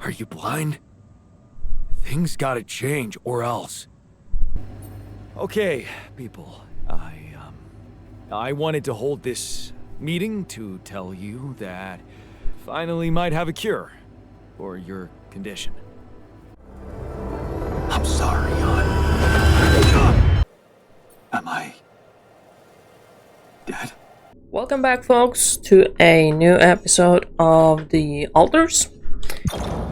Are you blind? Things gotta change or else. Okay, people. I wanted to hold this meeting to tell you that finally might have a cure for your condition. I'm sorry, Jan. Am I dead? Welcome back, folks, to a new episode of the Altars.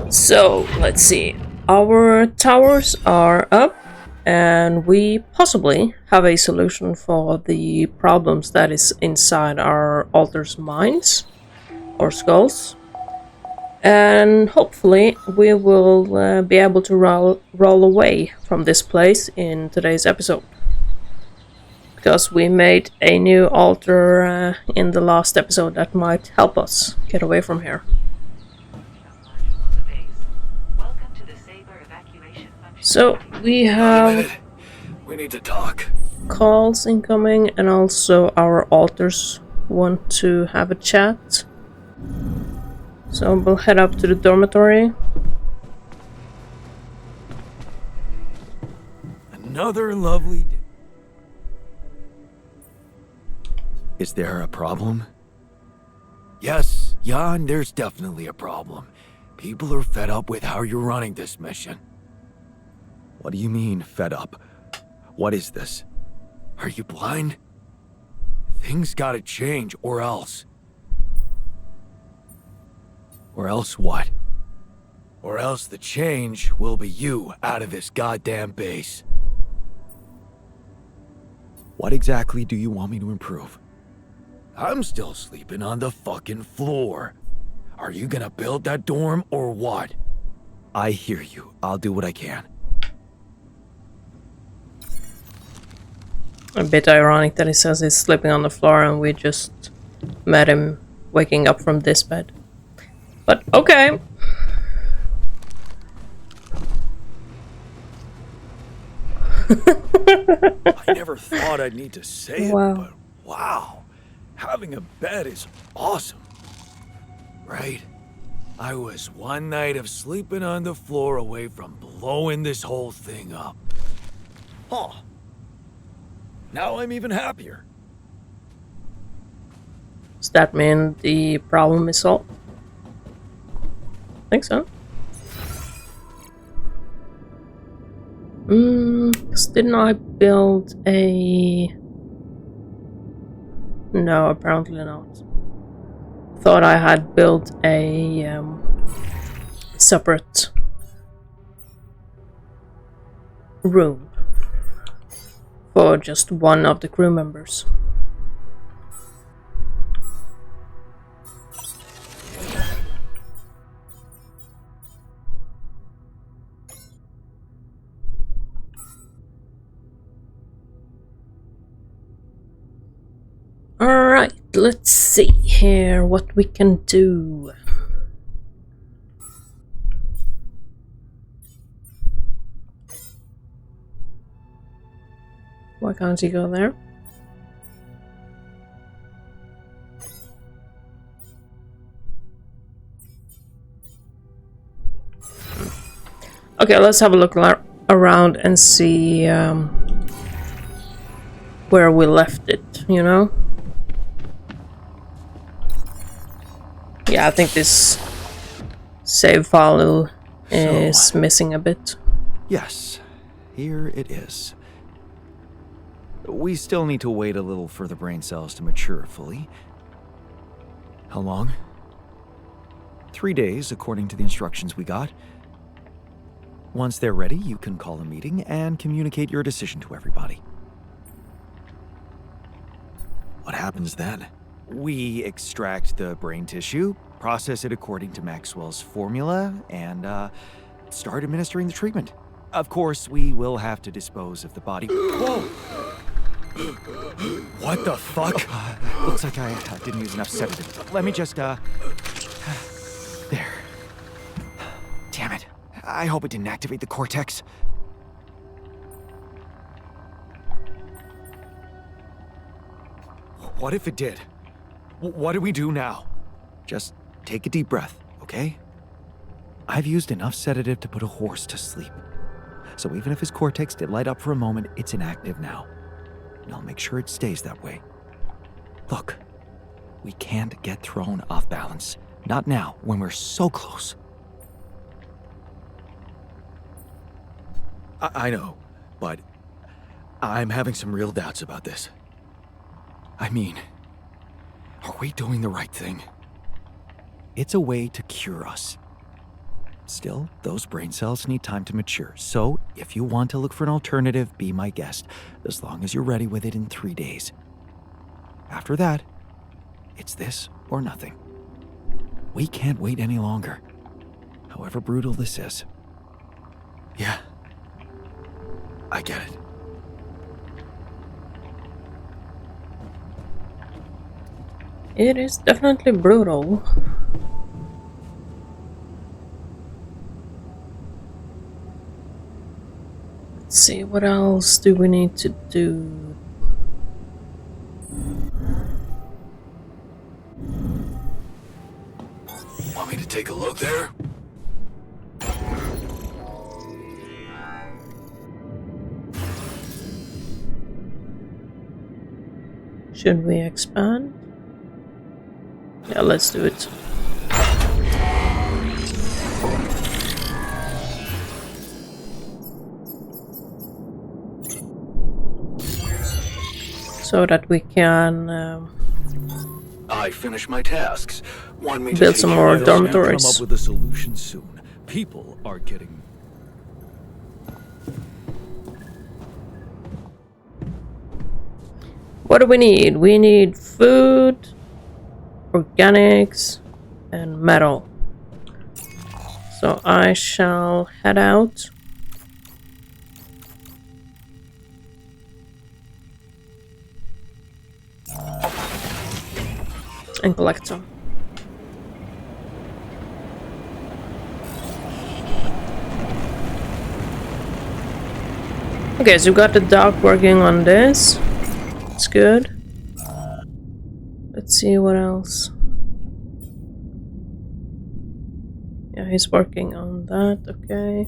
So, let's see. Our towers are up, and we possibly have a solution for the problems that is inside our Altars' minds, or skulls. And hopefully we will be able to roll away from this place in today's episode. Because we made a new altar in the last episode that might help us get away from here. So we have We need to talk. calls incoming, and also our altars want to have a chat. So we'll head up to the dormitory. Another lovely day. Is there a problem? Yes, Jan, there's definitely a problem. People are fed up with how you're running this mission. What do you mean, fed up? What is this? Are you blind? Things gotta change or else. Or else what? Or else the change will be you out of this goddamn base. What exactly do you want me to improve? I'm still sleeping on the fucking floor. Are you gonna build that dorm or what? I hear you. I'll do what I can. A bit ironic that he says he's sleeping on the floor and we just met him waking up from this bed. But okay. I never thought I'd need to say it, but wow. Having a bed is awesome. Right? I was one night of sleeping on the floor away from blowing this whole thing up. Huh. Now I'm even happier. Does that mean the problem is solved? I think so. 'Cause didn't I build a... No, apparently not. Thought I had built a separate room for just one of the crew members. Alright, let's see here what we can do. Why can't he go there? Okay, let's have a look around and see where we left it, you know? Yeah, I think this save file is missing a bit. Yes, here it is. We still need to wait a little for the brain cells to mature fully. How long? 3 days, according to the instructions we got. Once they're ready, you can call a meeting and communicate your decision to everybody. What happens then? We extract the brain tissue, process it according to Maxwell's formula, and start administering the treatment. Of course, we will have to dispose of the body. Whoa! What the fuck? Looks like I didn't use enough sedative. Let me just, There. Damn it. I hope it didn't activate the cortex. What if it did? What do we do now? Just take a deep breath, okay? I've used enough sedative to put a horse to sleep. So even if his cortex did light up for a moment, it's inactive now. And I'll make sure it stays that way. Look, we can't get thrown off balance. Not now, when we're so close. I know, but I'm having some real doubts about this. I mean, are we doing the right thing? It's a way to cure us. Still, those brain cells need time to mature, so if you want to look for an alternative, be my guest, as long as you're ready with it in 3 days. After that, it's this or nothing. We can't wait any longer, however brutal this is. Yeah, I get it. It is definitely brutal. Let's see, what else do we need to do? Want me to take a look there? Should we expand? Yeah, let's do it. So that we can I finish my tasks. Want me to build take some care more of this? dormitories. Come up with a solution soon. People are getting. What do we need? We need food, organics, and metal. So I shall head out. And collect some. Okay, so we got the dog working on this. It's good. Let's see what else. Yeah, he's working on that, okay.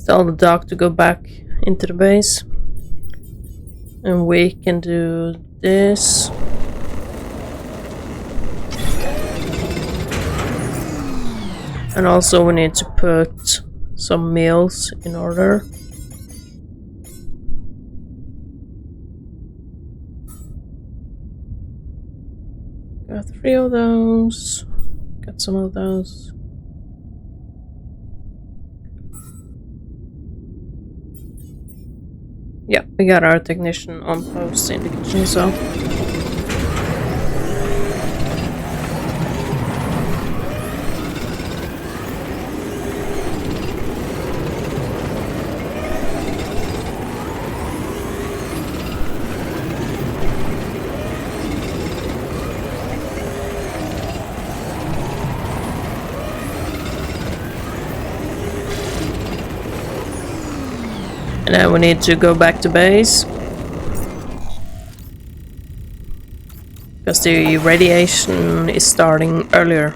Tell the dog to go back into the base. And we can do this. And also we need to put some meals in order. Got 3 of those. Got some of those. Yeah, we got our technician on post in the kitchen, so. And then we need to go back to base. Because the radiation is starting earlier.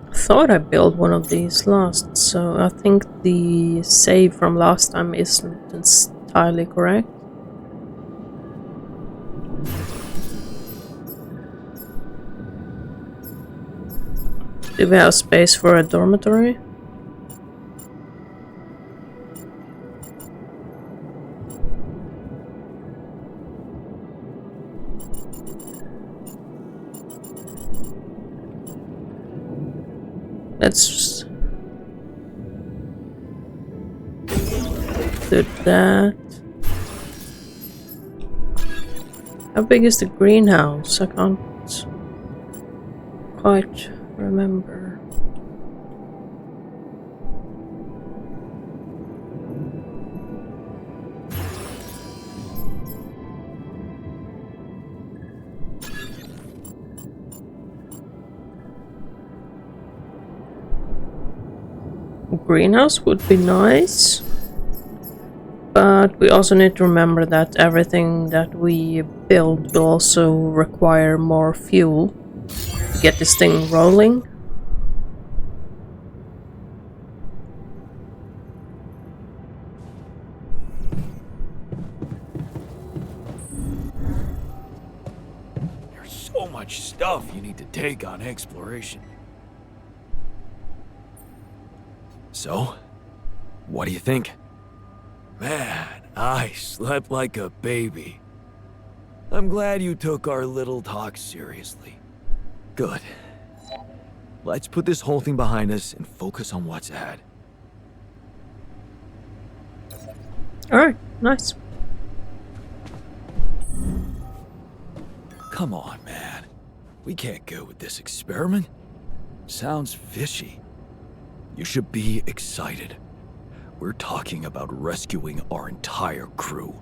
I thought I built one of these last, so I think the save from last time isn't entirely correct. Do we have space for a dormitory? Let's do that. How big is the greenhouse? I can't quite remember. greenhouse would be nice. But we also need to remember that everything that we build will also require more fuel to get this thing rolling. There's so much stuff you need to take on exploration. So, what do you think? Man, I slept like a baby. I'm glad you took our little talk seriously. Good. Let's put this whole thing behind us and focus on what's ahead. Alright, nice. Come on, man. We can't go with this experiment. Sounds fishy. You should be excited. We're talking about rescuing our entire crew.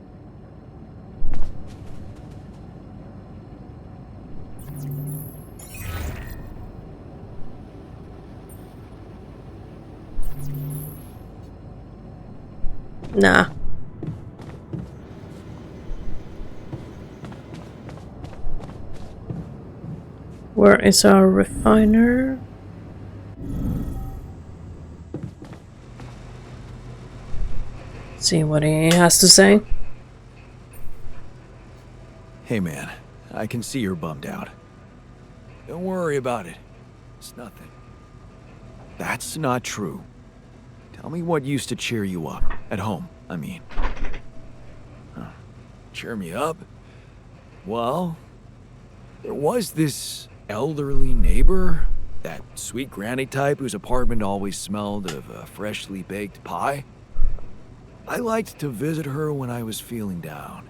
Nah. Where is our refiner? See what he has to say. Hey man, I can see you're bummed out. Don't worry about it. It's nothing. That's not true. Tell me what used to cheer you up. At home, I mean. Huh. Cheer me up? Well, there was this elderly neighbor, that sweet granny type whose apartment always smelled of a freshly baked pie. I liked to visit her when I was feeling down.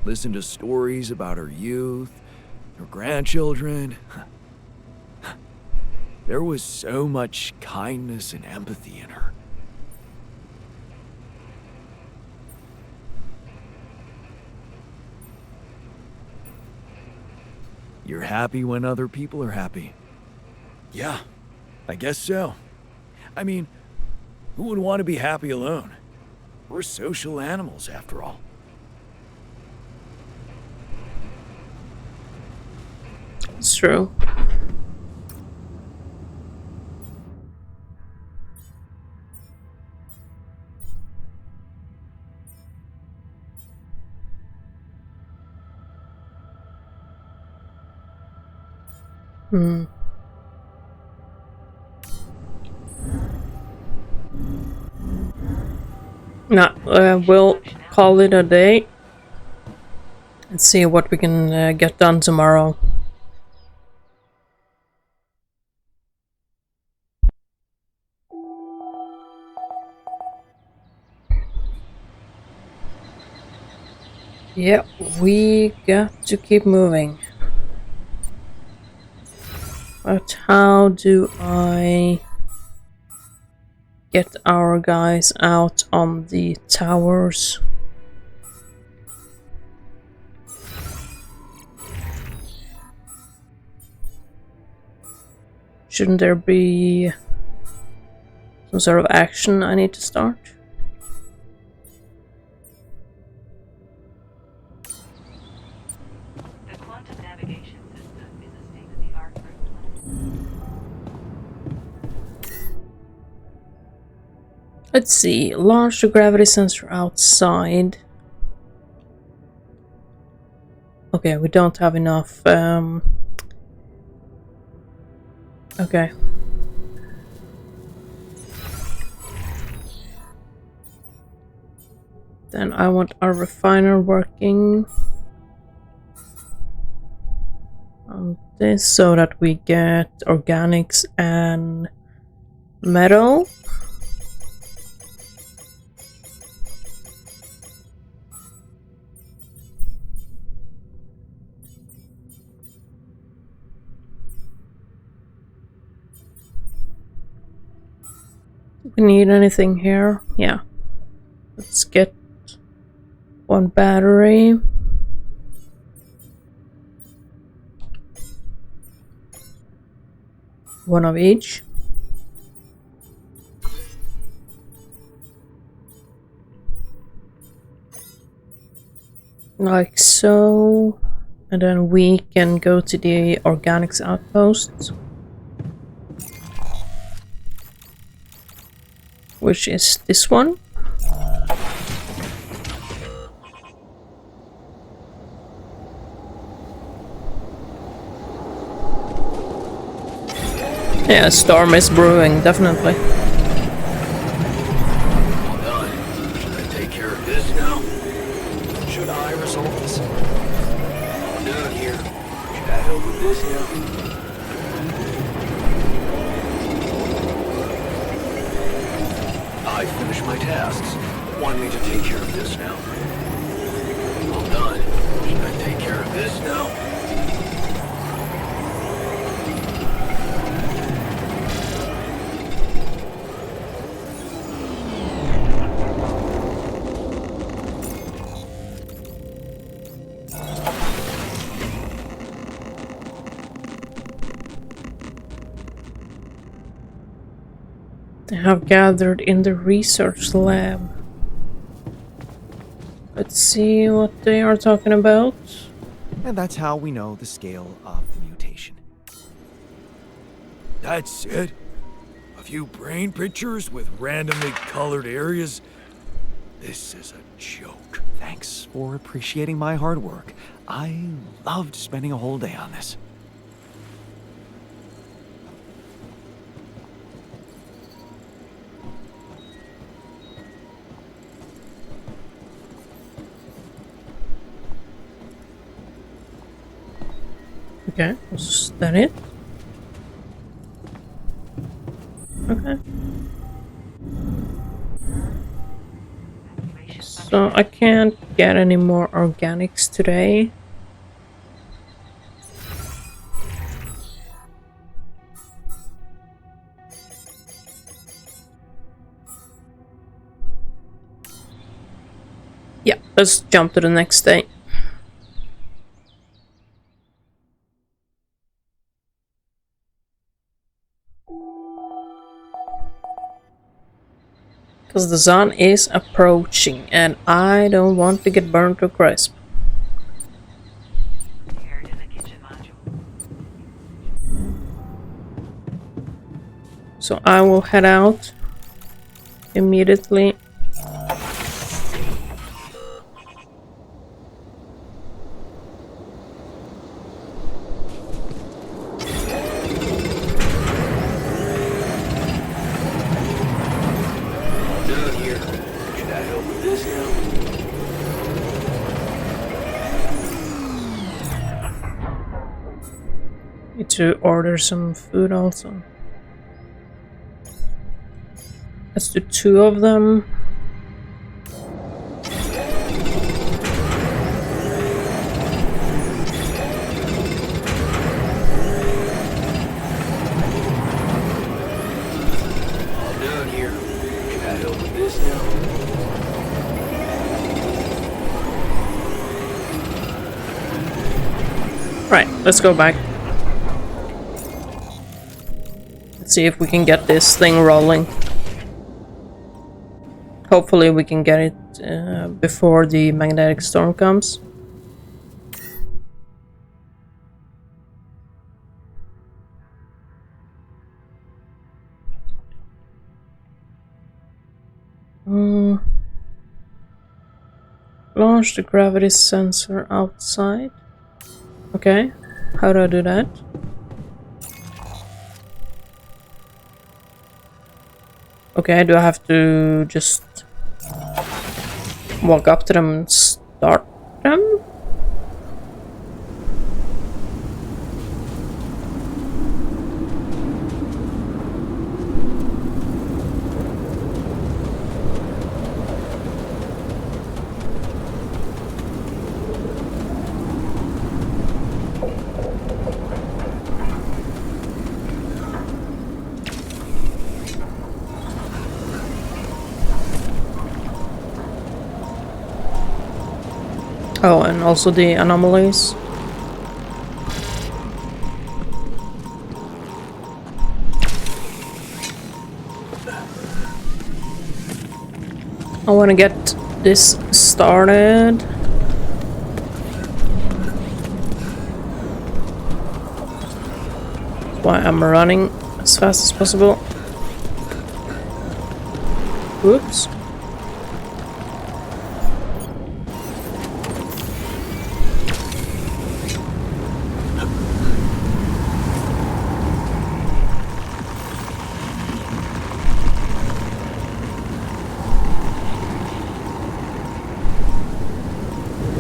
Listen to stories about her youth, her grandchildren. There was so much kindness and empathy in her. You're happy when other people are happy. Yeah, I guess so. I mean, who would want to be happy alone? We're social animals, after all. It's true. Nah, we'll call it a day. Let's see what we can get done tomorrow. Yeah, we got to keep moving. But how do I get our guys out on the towers? Shouldn't there be some sort of action I need to start? The quantum navigation system is a state-of-the-art route. Let's see, launch the gravity sensor outside. Okay, we don't have enough. Okay. Then I want our refiner working on this so that we get organics and metal. Do we need anything here? Yeah. Let's get one battery. One of each. Like so. And then we can go to the organics outpost. Which is this one. Yeah, a storm is brewing, definitely. All done. Should I take care of this now? Should I resolve this? All done here. Should I help with this now? I finished my tasks. Want me to take care of this now? All done. Should I take care of this now? They have gathered in the research lab. Let's see what they are talking about. And that's how we know the scale of the mutation. That's it? A few brain pictures with randomly colored areas? This is a joke. Thanks for appreciating my hard work. I loved spending a whole day on this. Okay, is that it? Okay. So I can't get any more organics today. Yeah, let's jump to the next day. Because the sun is approaching and I don't want to get burned to a crisp. Air to the kitchen module. So I will head out immediately. Need to order some food also. Let's do 2 of them. All done here. Can I help with this now? Right, let's go back. Let's see if we can get this thing rolling. Hopefully we can get it before the magnetic storm comes. Launch the gravity sensor outside. Okay, how do I do that? Okay, do I have to just walk up to them and start them? Oh, and also the anomalies. I want to get this started. why I'm running as fast as possible. Whoops.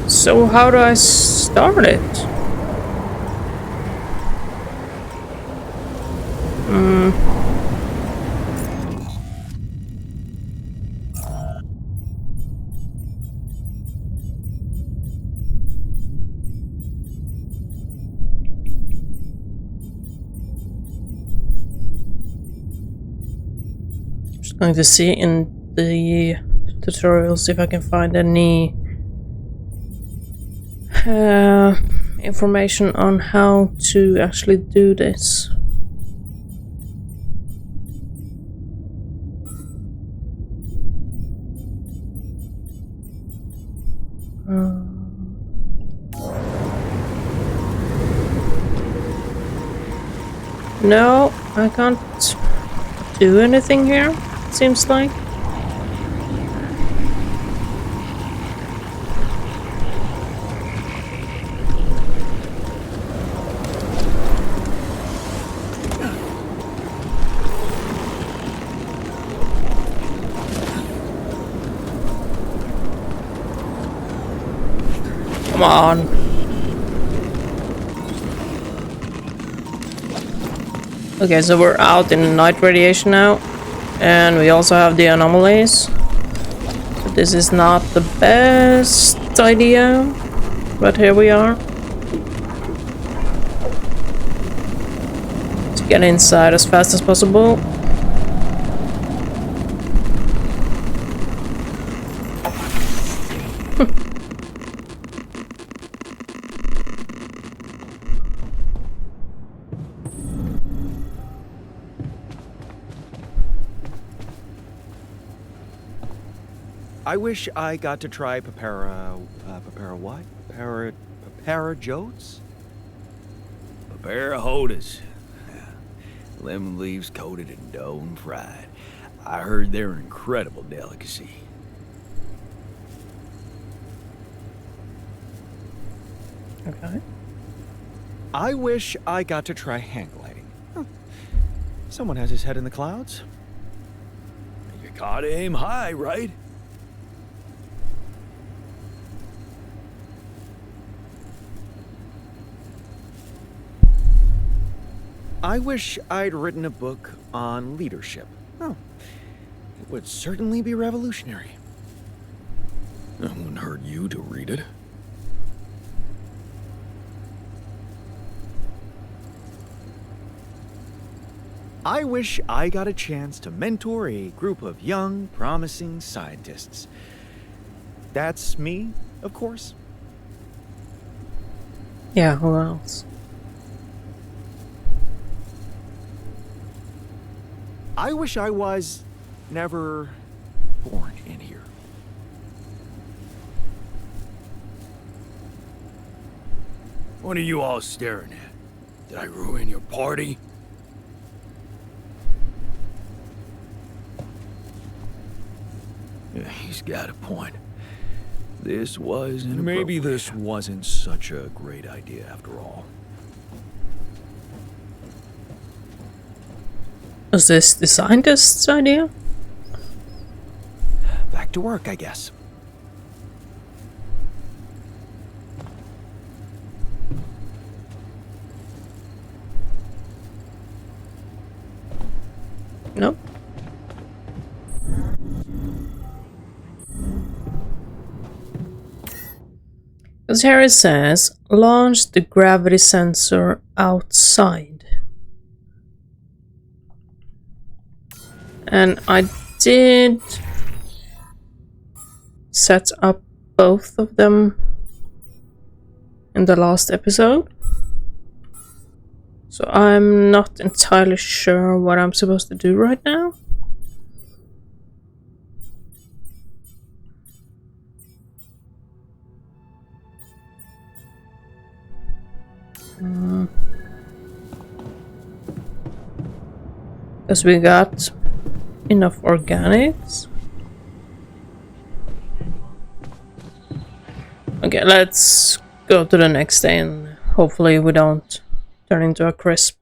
So how do I start it? Just going to see in the tutorials if I can find any information on how to actually do this. No, I can't do anything here, it seems like. Come on. Okay, so we're out in night radiation now, and we also have the anomalies. So this is not the best idea, but here we are. Let's get inside as fast as possible. I wish I got to try papara what? Papara jotes? Papara hodas. Lemon leaves coated in dough and fried. I heard they're an incredible delicacy. Okay. I wish I got to try hang gliding. Huh. Someone has his head in the clouds. You gotta aim high, right? I wish I'd written a book on leadership. Oh, it would certainly be revolutionary. It wouldn't hurt you to read it. I wish I got a chance to mentor a group of young, promising scientists. That's me, of course. Yeah, who else? I wish I was never born in here. What are you all staring at? Did I ruin your party? Yeah, he's got a point. This was maybe this wasn't such a great idea after all. Was this the scientist's idea? Back to work, I guess. Nope. Because here it says, launch the gravity sensor outside. And I did set up both of them in the last episode. So I'm not entirely sure what I'm supposed to do right now. Because we got enough organics. Okay, let's go to the next day and hopefully we don't turn into a crisp.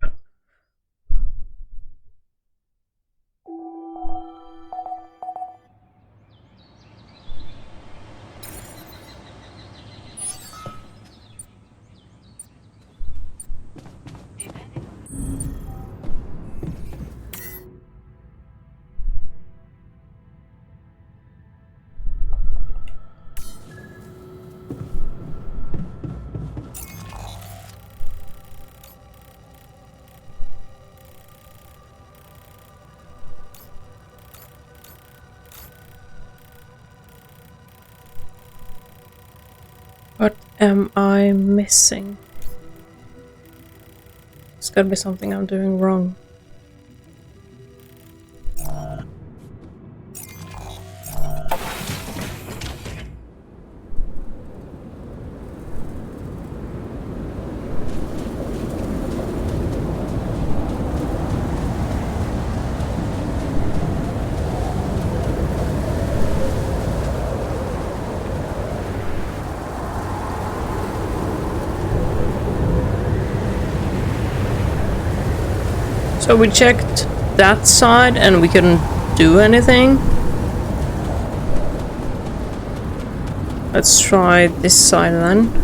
What am I missing? There's gotta be something I'm doing wrong. So we checked that side and we couldn't do anything. Let's try this side then.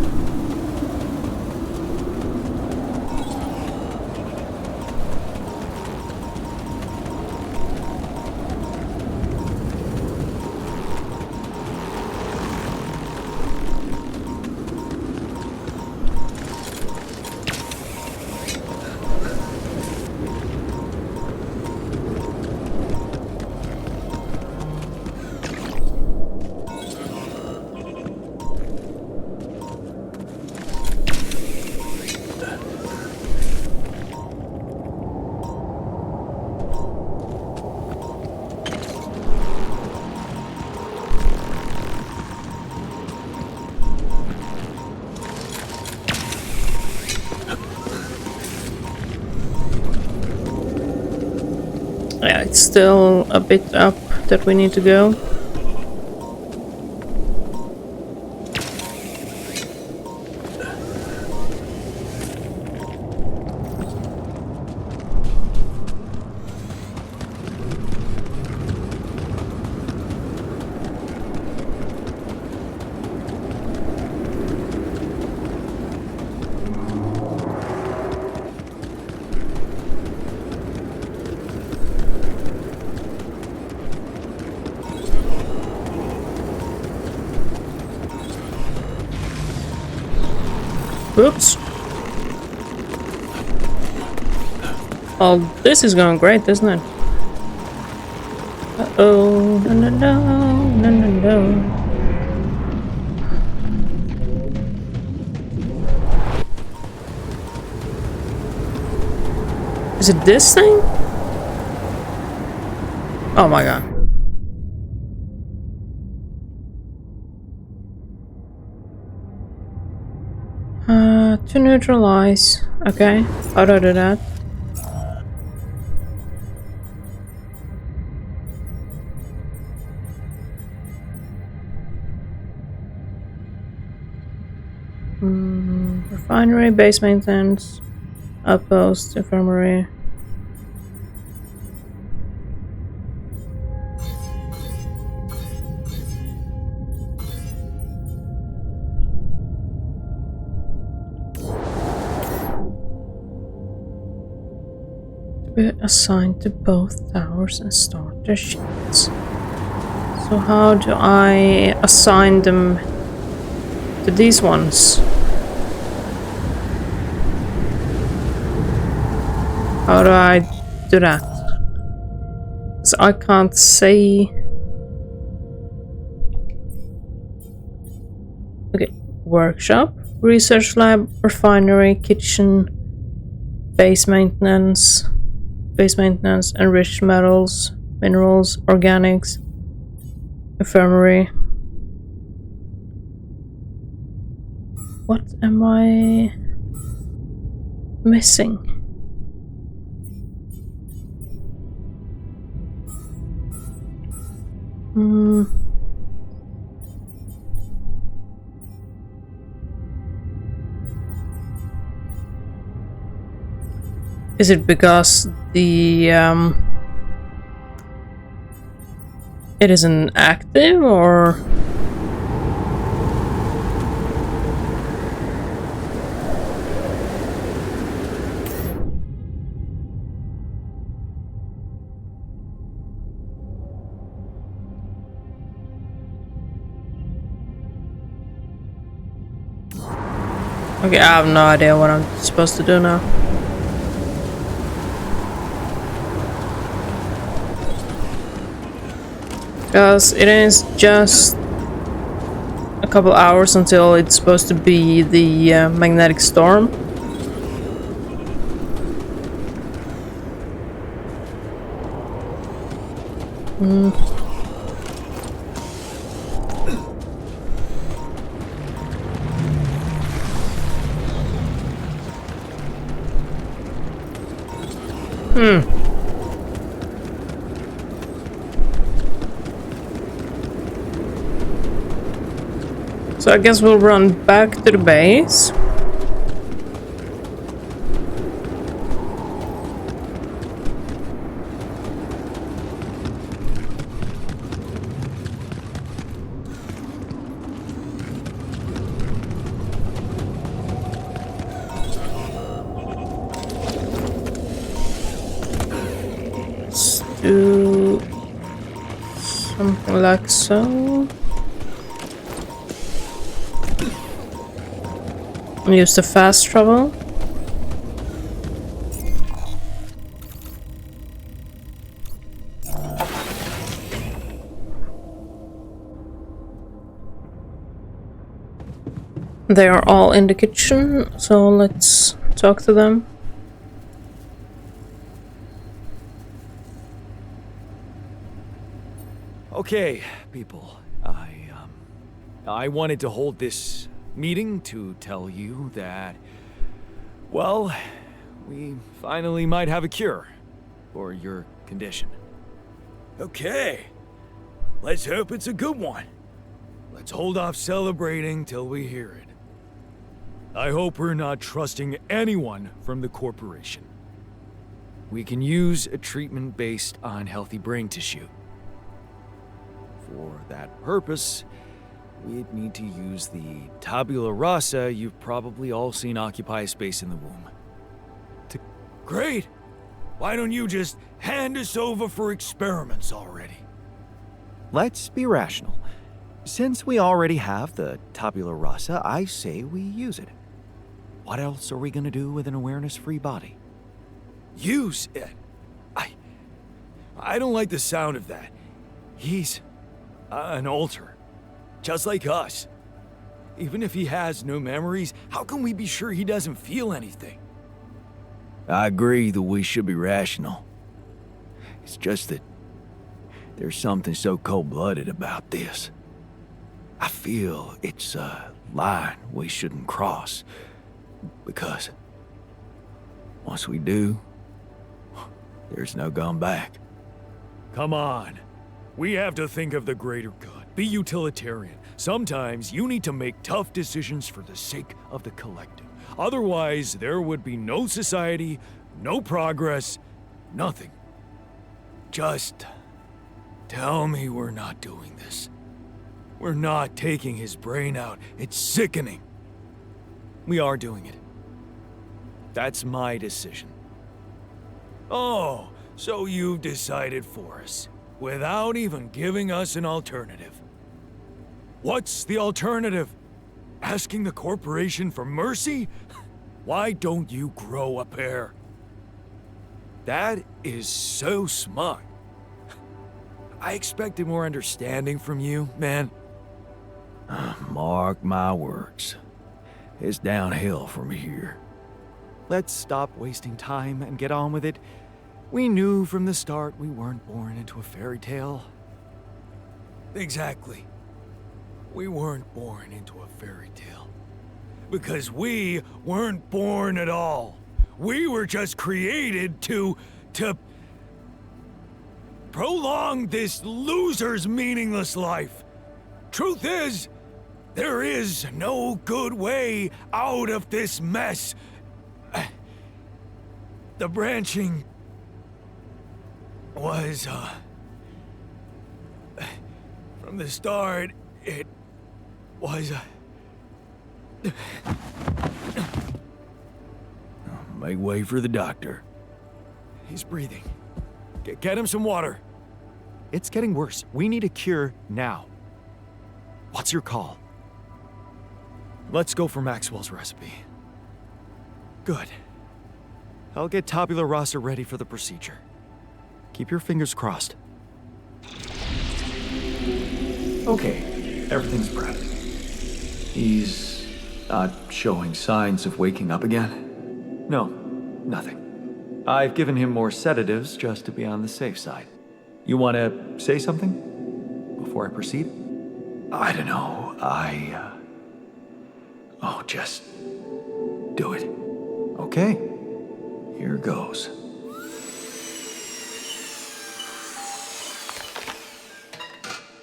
Yeah, it's still a bit up that we need to go. Oops. Oh, this is going great, isn't it? Uh-oh. No, no, no. No, no, no. Is it this thing? Oh my god. To neutralize. Okay, how do I do that? Refinery, base maintenance, outpost, infirmary. Be assigned to both towers and start their shifts. So how do I assign them to these ones? How do I do that? So I can't say. Okay, workshop, research lab, refinery, kitchen, base maintenance, enriched metals, minerals, organics, infirmary. What am I missing? Hmm. Is it because the it isn't active, or? Okay, I have no idea what I'm supposed to do now. Because it is just a couple hours until it's supposed to be the magnetic storm. So I guess we'll run back to the base. Let's do something like so. Use the fast travel. They are all in the kitchen, so let's talk to them. Okay, people. I wanted to hold this meeting to tell you that, well, we finally might have a cure for your condition. Okay. Let's hope it's a good one. Let's hold off celebrating till we hear it. I hope we're not trusting anyone from the corporation. We can use a treatment based on healthy brain tissue. For that purpose, we'd need to use the Tabula Rasa you've probably all seen occupy a space in the womb. Great! Why don't you just hand us over for experiments already? Let's be rational. Since we already have the Tabula Rasa, I say we use it. What else are we gonna do with an awareness-free body? Use it? I don't like the sound of that. He's an alter, just like us. Even if he has no memories, how can we be sure he doesn't feel anything? I agree that we should be rational. It's just that there's something so cold-blooded about this. I feel it's a line we shouldn't cross, because once we do, there's no going back. Come on. We have to think of the greater good. Be utilitarian. Sometimes you need to make tough decisions for the sake of the collective. Otherwise, there would be no society, no progress, nothing. Just tell me we're not doing this. We're not taking his brain out. It's sickening. We are doing it. That's my decision. Oh, so you've decided for us, without even giving us an alternative. What's the alternative? Asking the corporation for mercy? Why don't you grow a pair? That is so smug. I expected more understanding from you, man. Mark my words. It's downhill from here. Let's stop wasting time and get on with it. We knew from the start we weren't born into a fairy tale. Exactly. We weren't born into a fairy tale. Because we weren't born at all. We were just created to... prolong this loser's meaningless life. Truth is, there is no good way out of this mess. The branching was, from the start, it was, Make way for the doctor. He's breathing. Get him some water. It's getting worse. We need a cure now. What's your call? Let's go for Maxwell's recipe. Good. I'll get Tabula Rasa ready for the procedure. Keep your fingers crossed. Okay, everything's prepped. He's not showing signs of waking up again? No, nothing. I've given him more sedatives just to be on the safe side. You want to say something before I proceed? I don't know. Just do it. Okay, here goes.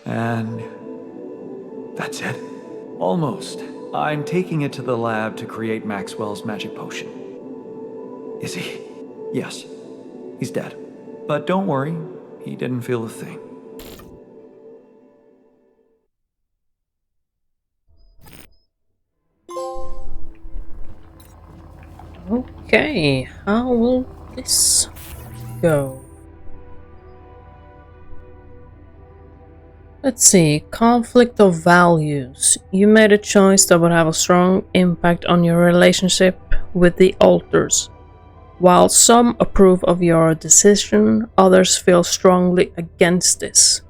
And that's it. Almost. I'm taking it to the lab to create Maxwell's magic potion. Is he? Yes. He's dead. But don't worry, he didn't feel a thing. Okay, how will this go? Let's see, conflict of values. You made a choice that would have a strong impact on your relationship with the altars. While some approve of your decision, others feel strongly against this.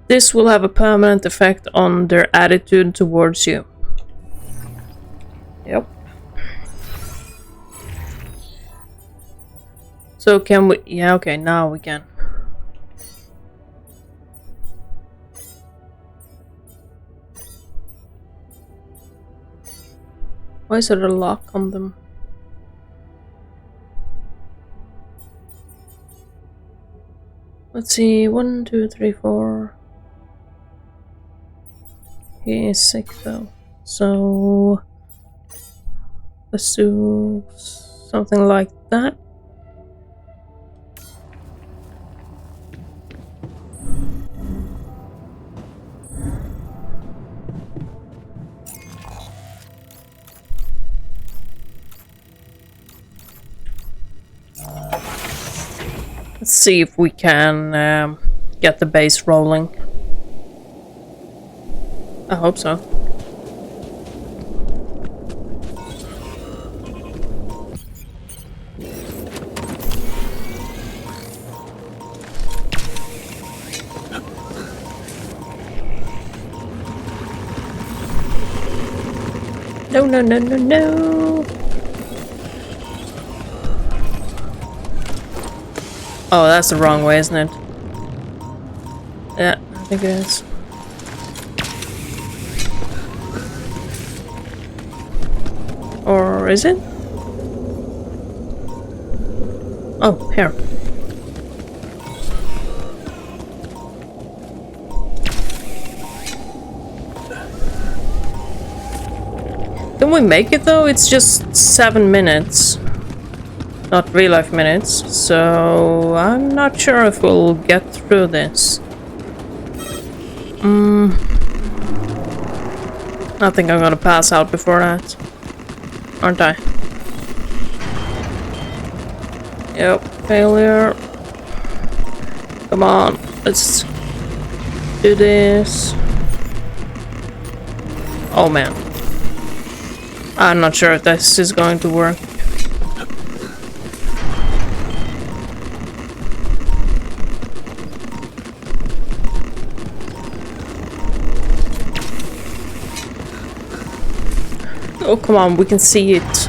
This will have a permanent effect on their attitude towards you. Yep. So can we... Yeah, okay, now we can. Why is there a lock on them? Let's see, 1, 2, 3, 4. He is sick though. So... let's do something like that. Let's see if we can get the base rolling. I hope so. No, no, no, no, no. Oh, that's the wrong way, isn't it? Yeah, I think it is. Or is it? Oh, here. Can we make it though? It's just 7 minutes. Not real life minutes, so I'm not sure if we'll get through this. I think I'm gonna pass out before that. Aren't I? Yep, failure. Come on, let's do this. Oh man. I'm not sure if this is going to work. Oh, come on, we can see it.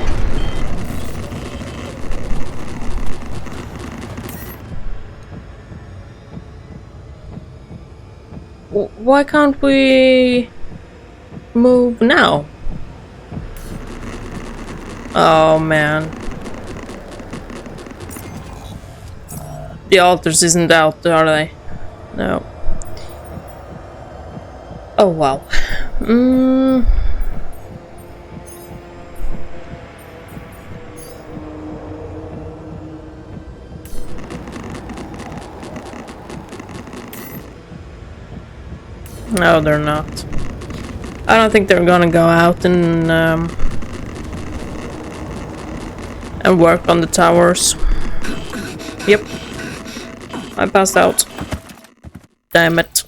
Why can't we move now? Oh, man. The altars isn't out, are they? No. Oh wow. No, they're not. I don't think they're gonna go out and work on the towers. Yep. I passed out. Damn it.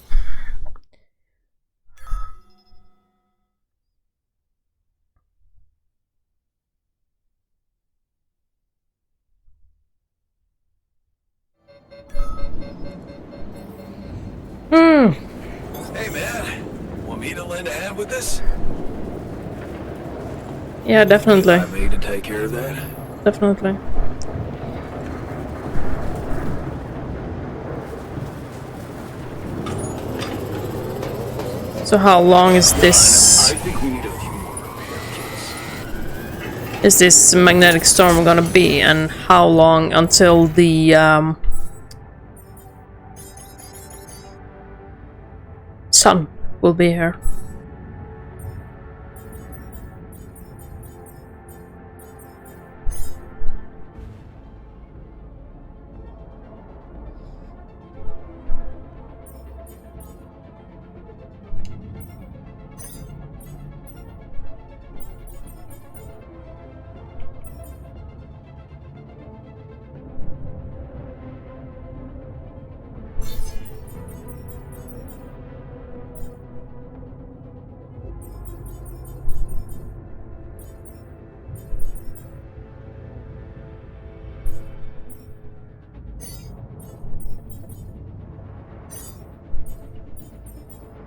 Hey, man. Want me to lend a hand with this? Yeah, definitely. I made to take care of that. Definitely. So how long is this? I think we need a few more repair kits. Is this magnetic storm gonna be, and how long until the sun will be here?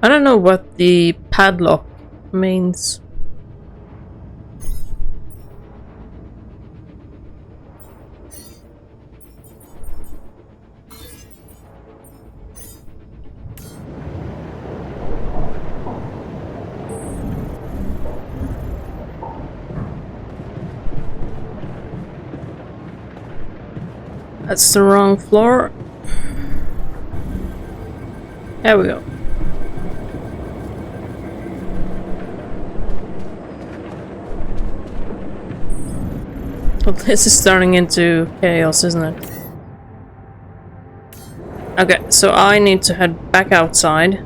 I don't know what the padlock means. That's the wrong floor. There we go. Well, this is turning into chaos, isn't it? Okay, so I need to head back outside.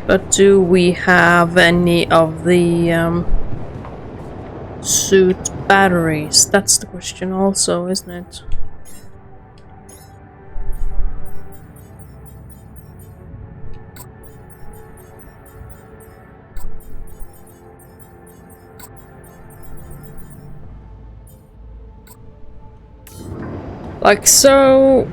But do we have any of the suit batteries? That's the question also, isn't it? Like so.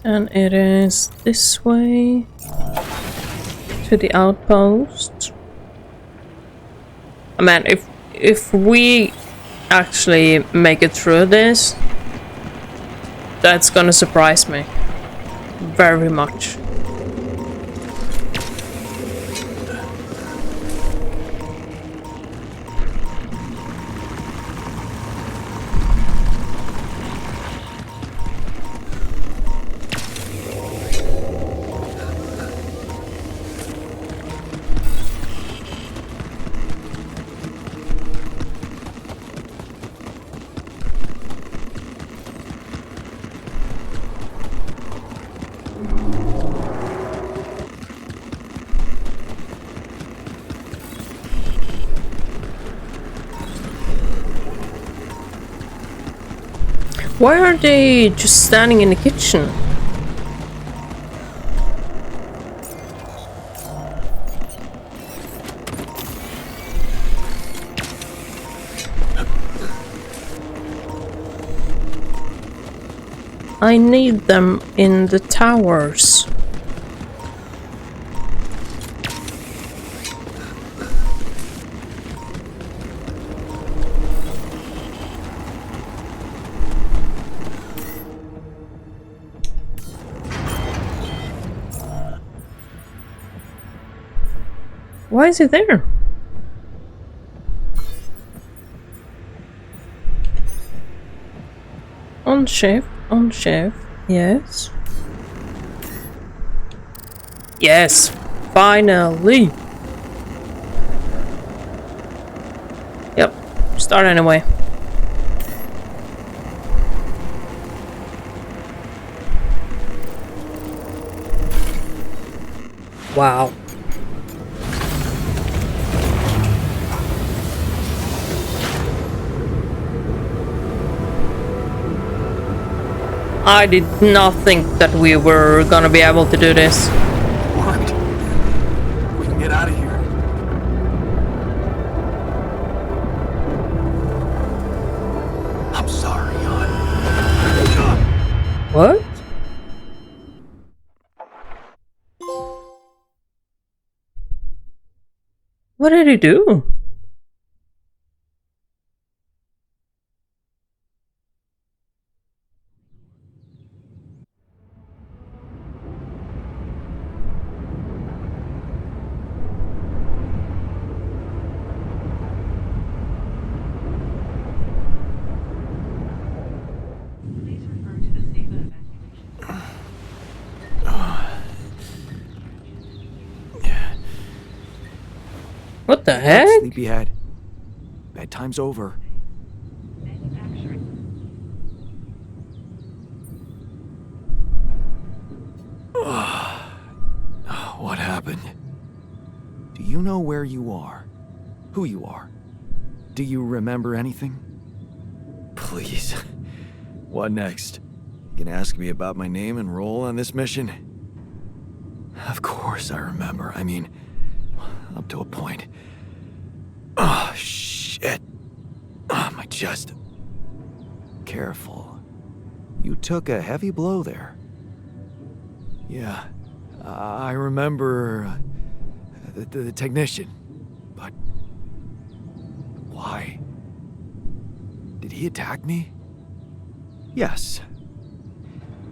And it is this way to the outpost. I mean, if we actually make it through this, that's gonna surprise me very much. Why are they just standing in the kitchen? I need them in the towers. Why is he there? On shift, yes. Yes, finally. Yep, start anyway. Wow. I did not think that we were gonna be able to do this. What? We can get out of here. I'm sorry, Jan. What? What did he do? Please refer to the SEBA evacuation. What the heck? Sleepyhead. Bedtime's over. Manufacturing. What happened? Do you know where you are? Who you are? Do you remember anything? Please. What next? You can ask me about my name and role on this mission? Of course I remember. I mean, up to a point. Oh, shit. Oh, my chest. Careful. You took a heavy blow there. Yeah, I remember the technician. But why? Did he attack me? Yes.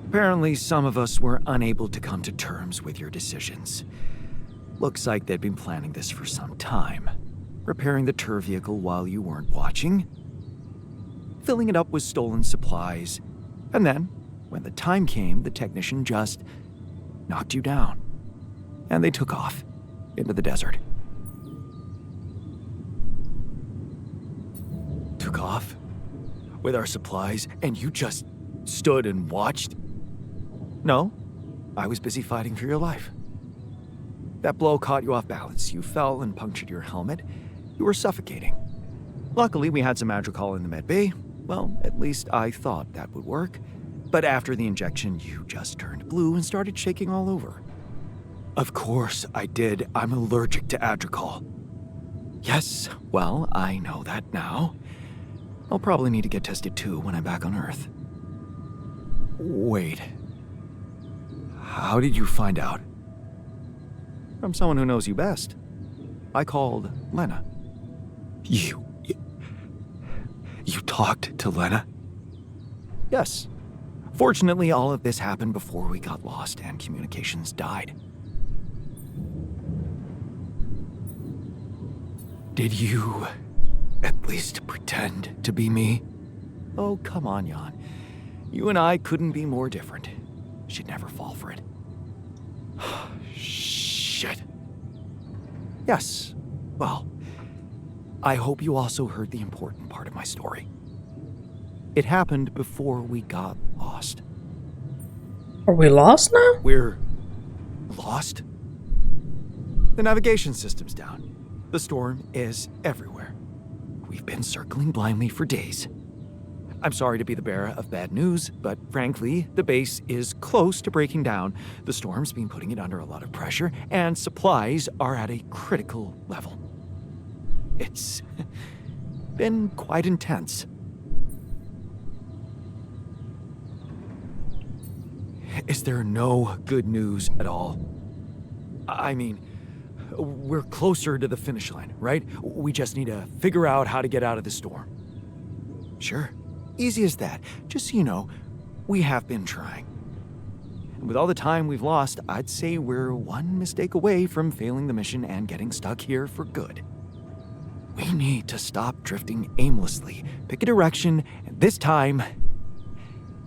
Apparently, some of us were unable to come to terms with your decisions. Looks like they'd been planning this for some time. Repairing the tour vehicle while you weren't watching. Filling it up with stolen supplies. And then, when the time came, the technician just knocked you down. And they took off into the desert. Took off with our supplies, and you just stood and watched? No, I was busy fighting for your life. That blow caught you off balance. You fell and punctured your helmet. You were suffocating. Luckily, we had some Madrigal in the med bay. Well, at least I thought that would work. But after the injection, you just turned blue and started shaking all over. Of course I did. I'm allergic to Adrical. Yes, well, I know that now. I'll probably need to get tested too when I'm back on Earth. Wait. How did you find out? From someone who knows you best. I called Lena. You talked to Lena? Yes. Fortunately, all of this happened before we got lost and communications died. Did you at least pretend to be me? Oh, come on, Jan. You and I couldn't be more different. She'd never fall for it. Shit. Yes. Well, I hope you also heard the important part of my story. It happened before we got lost. Are we lost now? We're lost? The navigation system's down. The storm is everywhere. We've been circling blindly for days. I'm sorry to be the bearer of bad news, but frankly, the base is close to breaking down. The storm's been putting it under a lot of pressure, and supplies are at a critical level. It's been quite intense. Is there no good news at all? I mean, we're closer to the finish line, right? We just need to figure out how to get out of the storm. Sure, easy as that. Just so you know, we have been trying. With all the time we've lost, I'd say we're one mistake away from failing the mission and getting stuck here for good. We need to stop drifting aimlessly, pick a direction, and this time,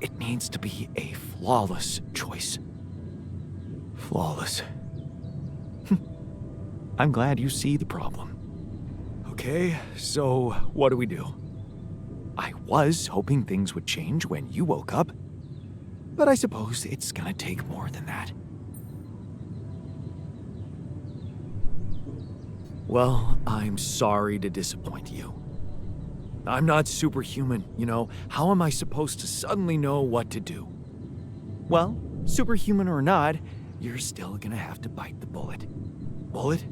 it needs to be a flawless choice. Flawless. I'm glad you see the problem. Okay, so what do we do? I was hoping things would change when you woke up, but I suppose it's gonna take more than that. Well, I'm sorry to disappoint you. I'm not superhuman, you know. How am I supposed to suddenly know what to do? Well, superhuman or not, you're still gonna have to bite the bullet. Bullet?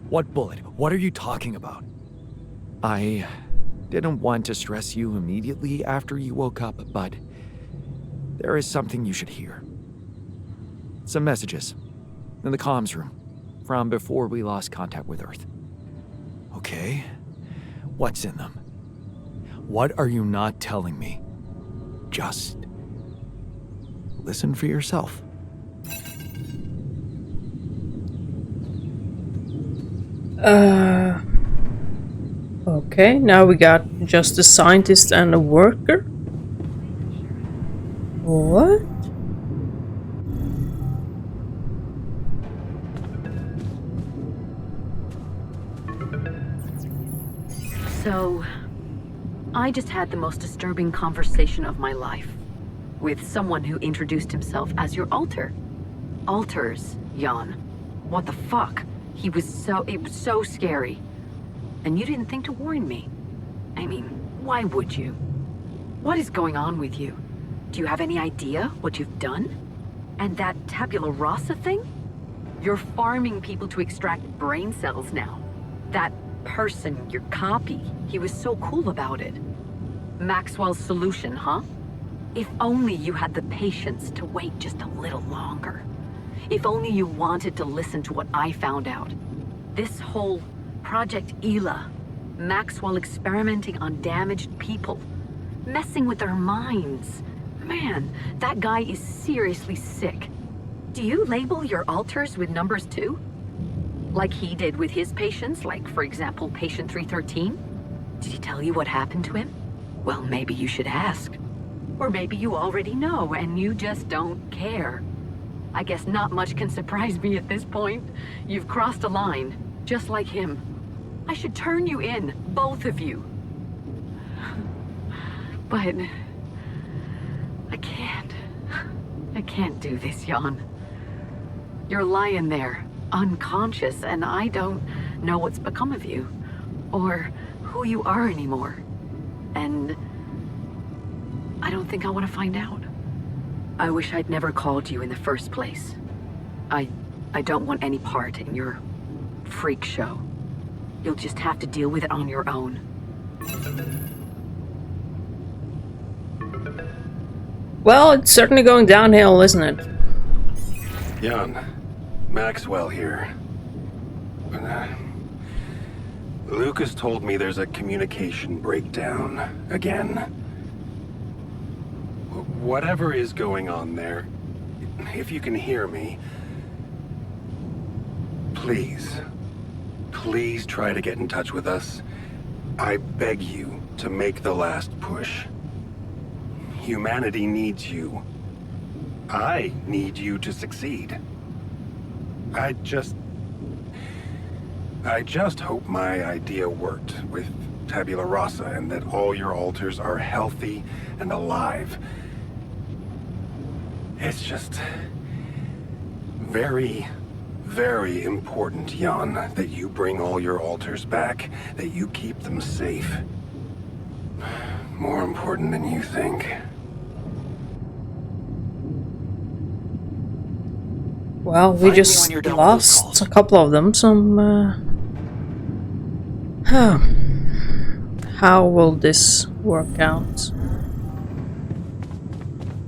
What bullet? What are you talking about? I didn't want to stress you immediately after you woke up, but there is something you should hear. Some messages in the comms room from before we lost contact with Earth. Okay, what's in them? What are you not telling me? Just listen for yourself. Okay, now we got just a scientist and a worker. What? So, I just had the most disturbing conversation of my life with someone who introduced himself as your alter. Alters, Jan. What the fuck? It was so scary. And you didn't think to warn me. I mean, why would you? What is going on with you? Do you have any idea what you've done? And that Tabula Rasa thing? You're farming people to extract brain cells now. That person, your copy, he was so cool about it. Maxwell's solution, huh? If only you had the patience to wait just a little longer. If only you wanted to listen to what I found out. This whole Project Ela, Maxwell experimenting on damaged people, messing with their minds. Man, that guy is seriously sick. Do you label your alters with numbers too? Like he did with his patients, like for example, patient 313? Did he tell you what happened to him? Well, maybe you should ask. Or maybe you already know and you just don't care. I guess not much can surprise me at this point. You've crossed a line, just like him. I should turn you in, both of you. But I can't do this, Jan. You're lying there, unconscious, and I don't know what's become of you, or who you are anymore. And I don't think I want to find out. I wish I'd never called you in the first place. I don't want any part in your freak show. You'll just have to deal with it on your own. Well, it's certainly going downhill, isn't it? Jan, Maxwell here. Lucas told me there's a communication breakdown again. Whatever is going on there, if you can hear me, please try to get in touch with us. I beg you to make the last push. Humanity needs you. I need you to succeed. I just hope my idea worked with Tabula Rasa and that all your alters are healthy and alive. It's just very, very important, Jan, that you bring all your alters back, that you keep them safe. More important than you think. Well, we Find me just when you're done with those calls. lost a couple of them. How will this work out?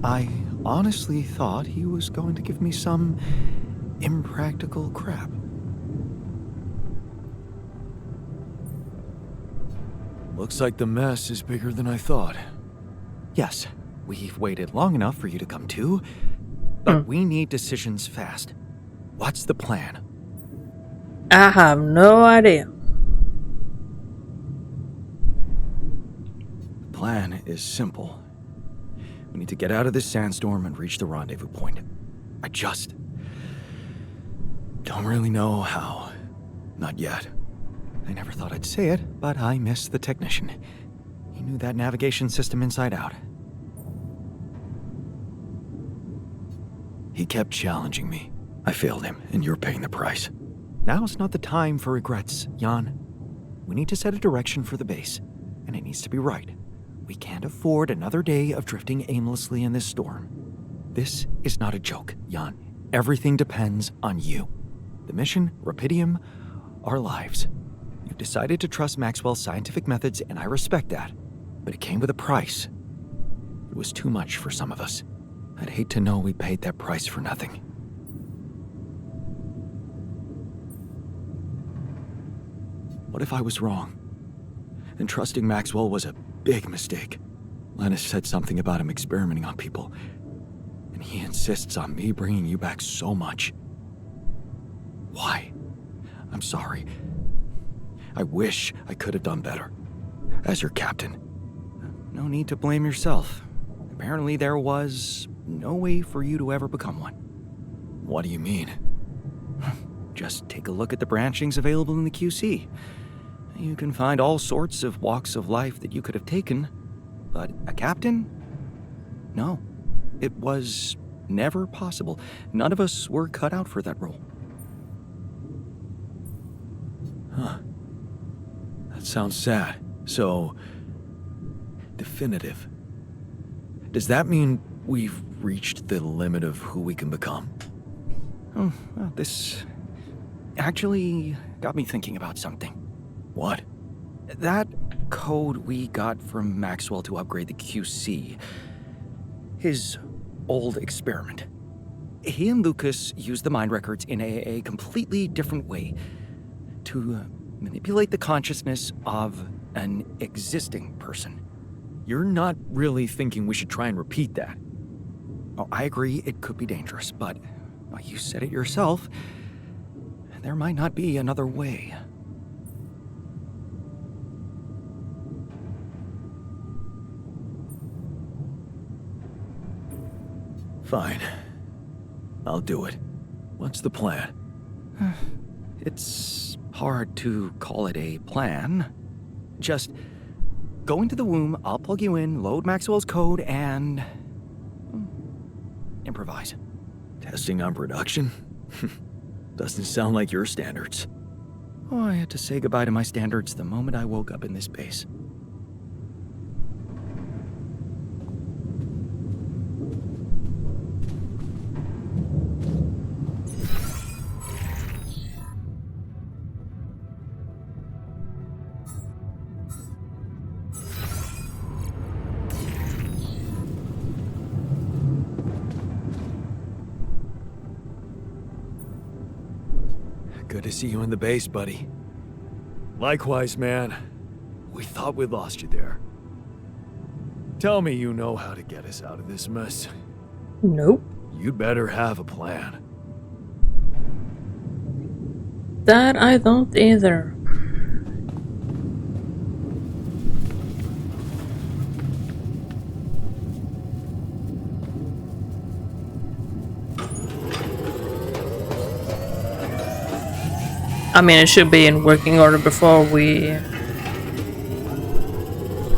I honestly thought he was going to give me some impractical crap. Looks like the mess is bigger than I thought. Yes, we've waited long enough for you to come to. But we need decisions fast. What's the plan? I have no idea. The plan is simple. We need to get out of this sandstorm and reach the rendezvous point. I just don't really know how. Not yet. I never thought I'd say it, but I miss the technician. He knew that navigation system inside out. He kept challenging me. I failed him, and you're paying the price. Now's not the time for regrets, Jan. We need to set a direction for the base, and it needs to be right. We can't afford another day of drifting aimlessly in this storm. This is not a joke, Jan. Everything depends on you. The mission, Rapidium, our lives. You decided to trust Maxwell's scientific methods, and I respect that. But it came with a price. It was too much for some of us. I'd hate to know we paid that price for nothing. What if I was wrong? And trusting Maxwell was a big mistake. Lennis said something about him experimenting on people. And he insists on me bringing you back so much. Why? I'm sorry. I wish I could have done better. As your captain. No need to blame yourself. Apparently there was no way for you to ever become one. What do you mean? Just take a look at the branchings available in the QC. You can find all sorts of walks of life that you could have taken, but a captain? No, it was never possible. None of us were cut out for that role. Huh. That sounds sad. So, definitive. Does that mean we've reached the limit of who we can become? Oh, well, this actually got me thinking about something. What? That code we got from Maxwell to upgrade the QC. His old experiment. He and Lucas used the mind records in a completely different way to manipulate the consciousness of an existing person. You're not really thinking we should try and repeat that? Oh, I agree it could be dangerous, but well, you said it yourself. There might not be another way. Fine. I'll do it. What's the plan? It's hard to call it a plan. Just go into the womb, I'll plug you in, load Maxwell's code, and improvise. Testing on production? Doesn't sound like your standards. Oh, I had to say goodbye to my standards the moment I woke up in this base. Good to see you in the base, buddy. Likewise, man. We thought we lost you there. Tell me you know how to get us out of this mess. Nope. You'd better have a plan. That I don't either. I mean, it should be in working order before we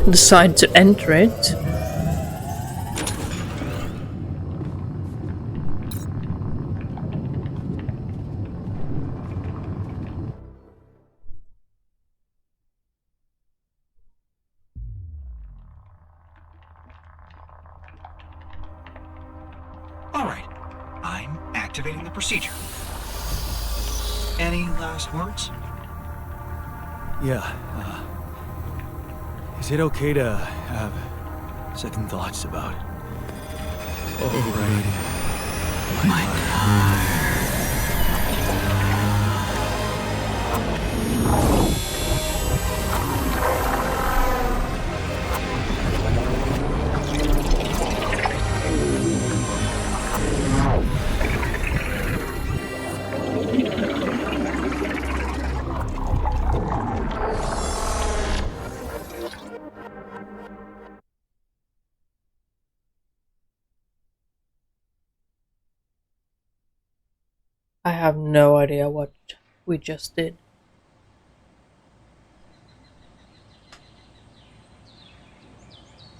decide to enter it. All right. I'm activating the procedure. Any last words? Yeah, is it okay to have second thoughts about it? Oh, right. My God. I have no idea what we just did.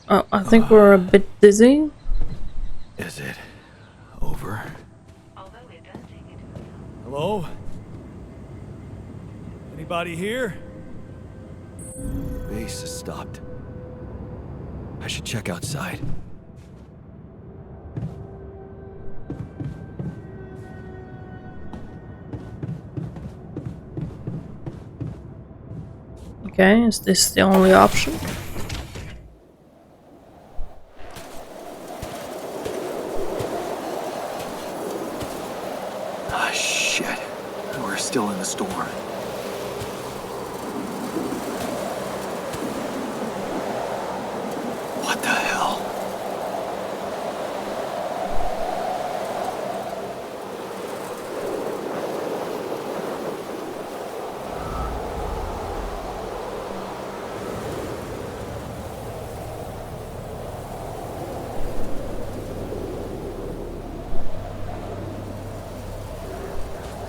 Oh, I think we're a bit dizzy. Is it over? Although it does take into account. Hello? Anybody here? Base has stopped. I should check outside. Okay, is this the only option? Ah, shit. We're still in the storm. What the hell?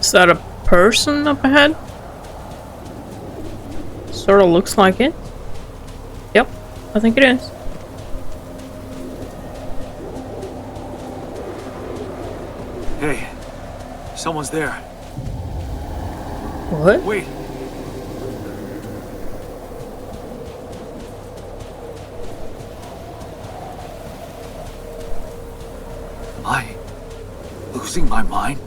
Is that a person up ahead? Sort of looks like it. Yep, I think it is. Hey, someone's there. What? Wait. Am I losing my mind?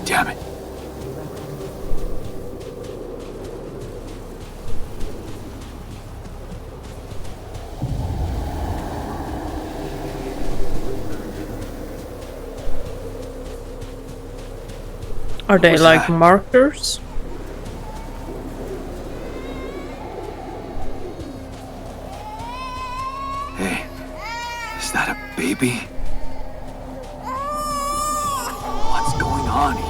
Damn it. Are they was like that? markers? Hey, is that a baby? What's going on here?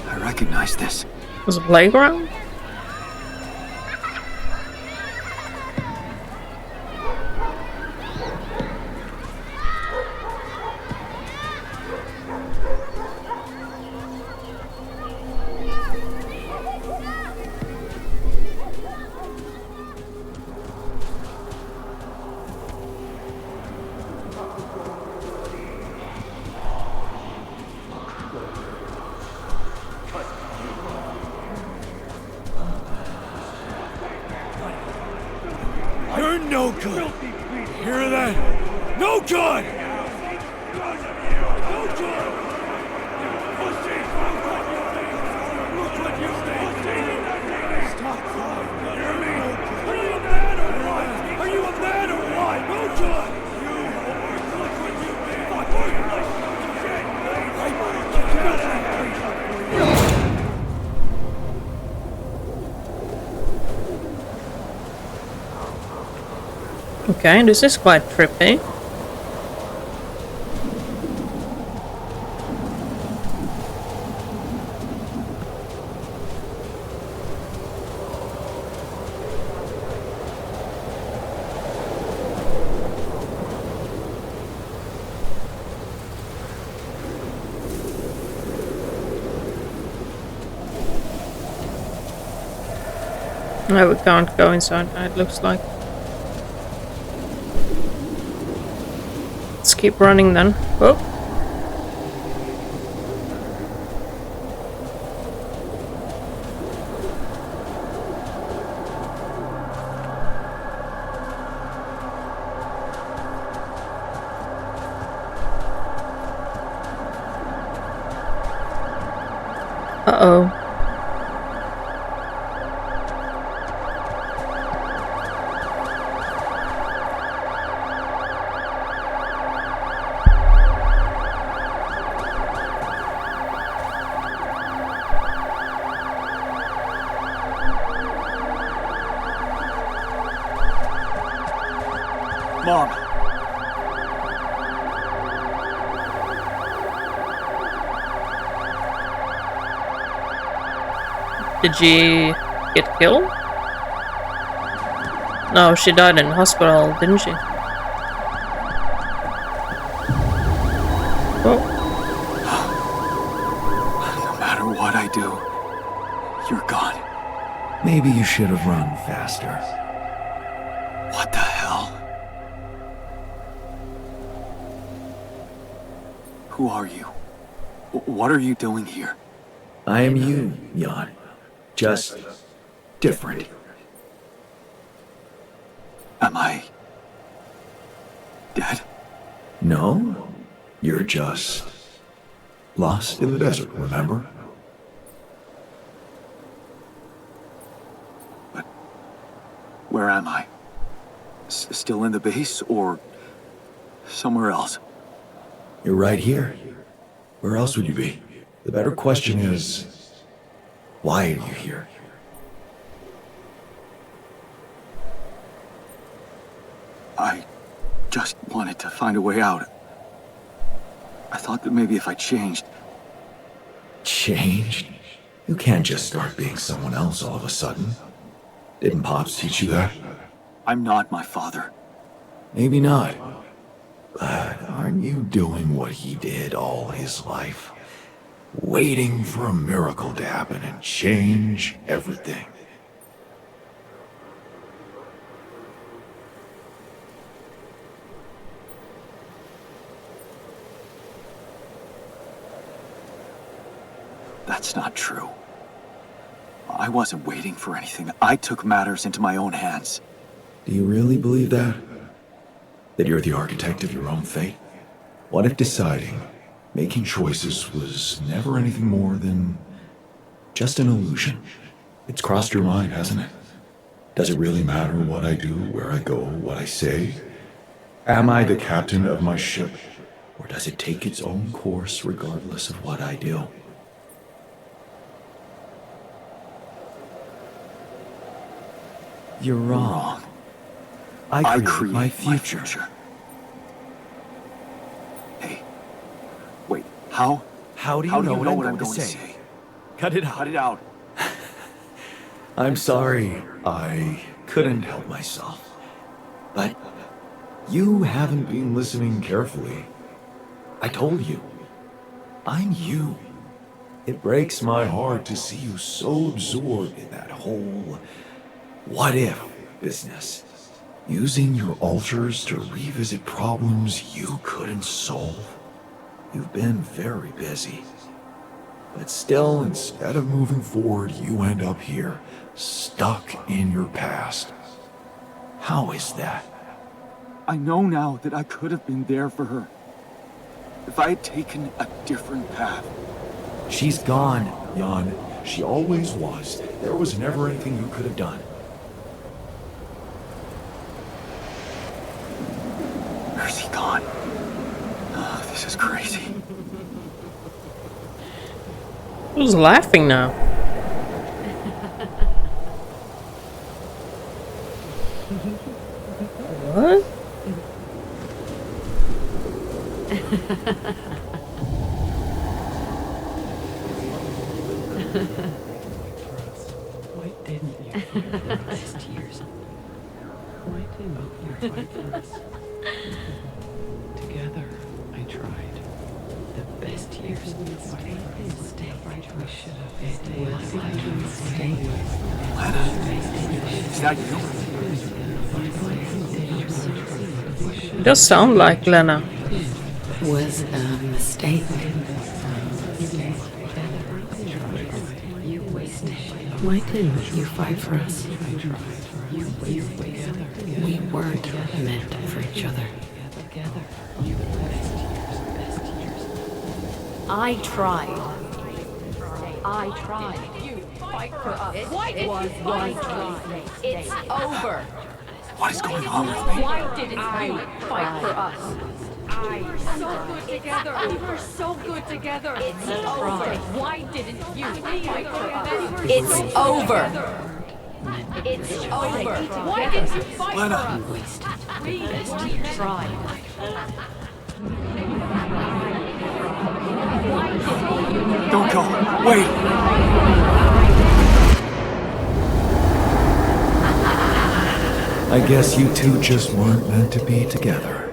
I recognize this. Was it a playground? You're no good. Hear that? No good. No good. Look what you did. Stop. Hear me? Are you a man or what? Are you a man or what? No good. Look what you did. Okay, this is quite trippy. No, we can't go inside, it looks like. Let's keep running then. Oh. Uh-oh. Mom. Did she get killed? No, she died in hospital, didn't she? Oh, No matter what I do, you're gone. Maybe you should have run faster. What the hell? Who are you? What are you doing here? I am you, Jan. Just different. Am I dead? No, you're just lost in the desert, remember? But where am I? Still in the base or somewhere else? You're right here. Where else would you be? The better question is, why are you here? I just wanted to find a way out. I thought that maybe if I changed... Changed? You can't just start being someone else all of a sudden. Didn't Pops teach you that? I'm not my father. Maybe not. But aren't you doing what he did all his life? Waiting for a miracle to happen and change everything. That's not true. I wasn't waiting for anything. I took matters into my own hands. Do you really believe that? That you're the architect of your own fate? What if deciding, making choices was never anything more than just an illusion? It's crossed your mind, hasn't it? Does it really matter what I do, where I go, what I say? Am I the captain of my ship? Or does it take its own course regardless of what I do? You're wrong. I create my future. Hey, wait, how? How do you know what I'm going to say? Cut it out. Cut it out. I'm sorry, I couldn't help myself. But you haven't been listening carefully. I told you, I'm you. It breaks my heart to see you so absorbed in that whole what if business. Using your altars to revisit problems you couldn't solve. You've been very busy. But still, instead of moving forward, you end up here, stuck in your past. How is that? I know now that I could have been there for her. If I had taken a different path. She's gone, Jan. She always was. There was never anything you could have done. Where's he gone? Oh, this is crazy. who's laughing now? What? Why didn't you fight for the best years? Why didn't you fight for us? Together, I tried. The best years of the fight. We should have stayed. Lena, is that you? It does sound like Lena. Was a mistake. Why didn't you fight for us? We weren't meant for each other. I tried. I tried. You fight for us. Why did you fight? It's over. What is going on with me? Why didn't you fight for us? We were so good together. We were so good together. It's over. Why didn't you fight for us? It's over. It's over. Why didn't you fight for us? We tried. Don't go. Wait. I guess you two just weren't meant to be together.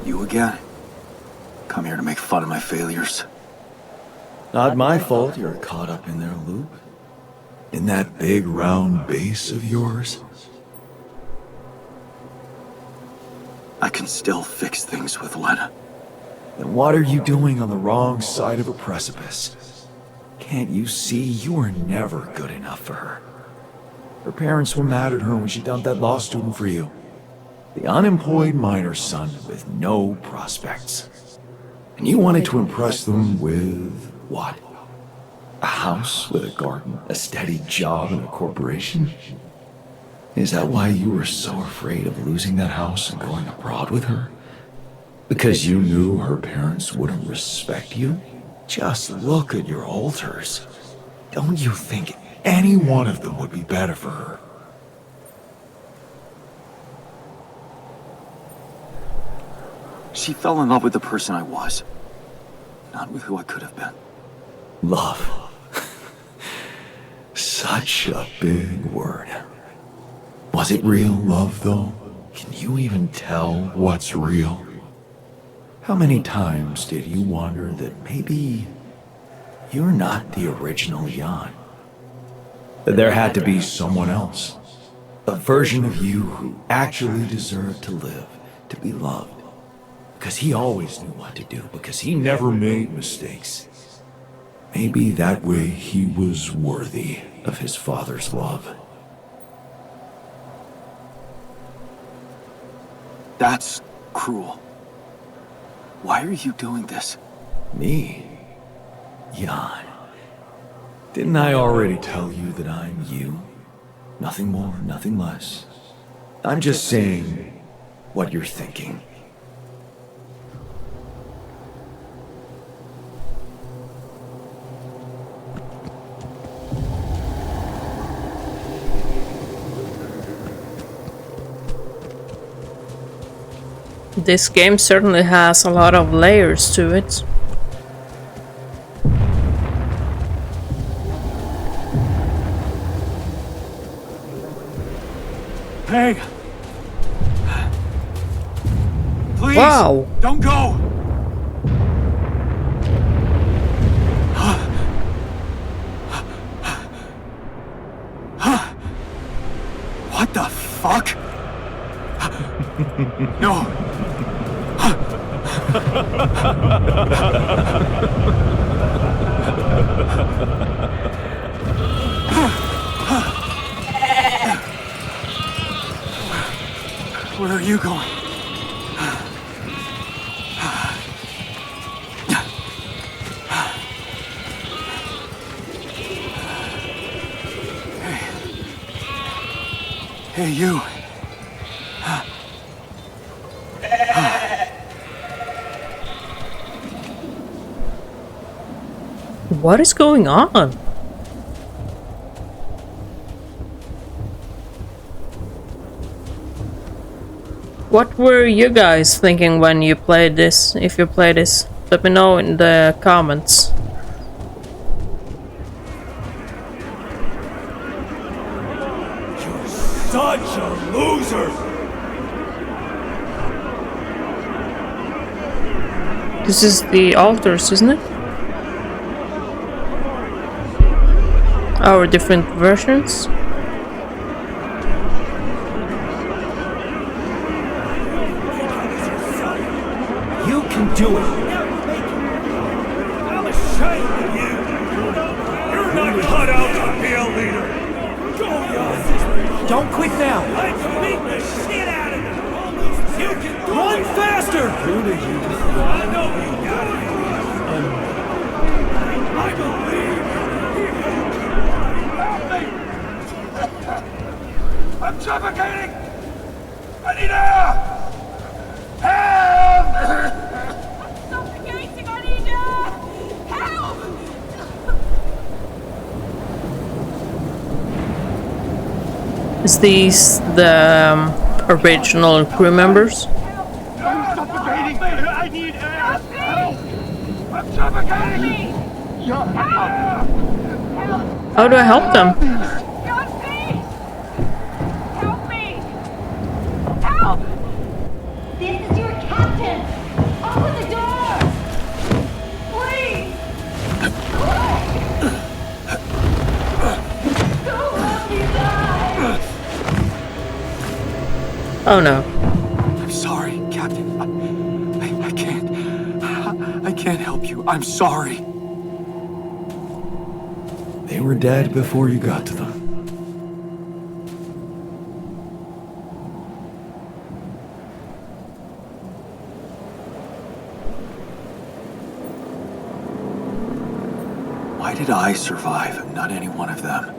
You again? Come here to make fun of my failures. Not my fault you're caught up in their loop. In that big round base of yours. I can still fix things with Lena. Then what are you doing on the wrong side of a precipice? Can't you see you were never good enough for her? Her parents were mad at her when she dumped that law student for you. The unemployed miner's son with no prospects. And you wanted to impress them with what? A house with a garden, a steady job, and a corporation? Is that why you were so afraid of losing that house and going abroad with her? Because you knew her parents wouldn't respect you? Just look at your altars. Don't you think any one of them would be better for her? She fell in love with the person I was, not with who I could have been. Love. Such a big word. Was it real love, though? Can you even tell what's real? How many times did you wonder that maybe you're not the original Jan? That there had to be someone else. A version of you who actually deserved to live, to be loved. Because he always knew what to do, because he never made mistakes. Maybe that way he was worthy of his father's love. That's cruel. Why are you doing this? Me? Jan. Didn't I already tell you that I'm you? Nothing more, nothing less. I'm just saying what you're thinking. This game certainly has a lot of layers to it. Hey! Please! Wow! Don't go! What the fuck? No! Where are you going? Hey, you. What is going on? What were you guys thinking when you played this? If you played this, let me know in the comments. You're such a loser! This is the altars, isn't it? Our different versions. You can do it. I'm ashamed of you! You're not cut out to be a leader! Go, Jan! Don't quit now. Let's beat the shit out of them! You can do Run it! faster! Who did you I know you got it! I believe! I'm suffocating! I need air! Help! Suffocating, I need air! Help! Is these the original crew members? I'm suffocating! I need air! Help! I'm suffocating! How do I help them? John, please! Help me! Help! This is your captain! Open the door! Please! Don't let me die! Oh no. I'm sorry, Captain. I can't. I can't help you. I'm sorry. They were dead before you got to them. Why did I survive and not any one of them?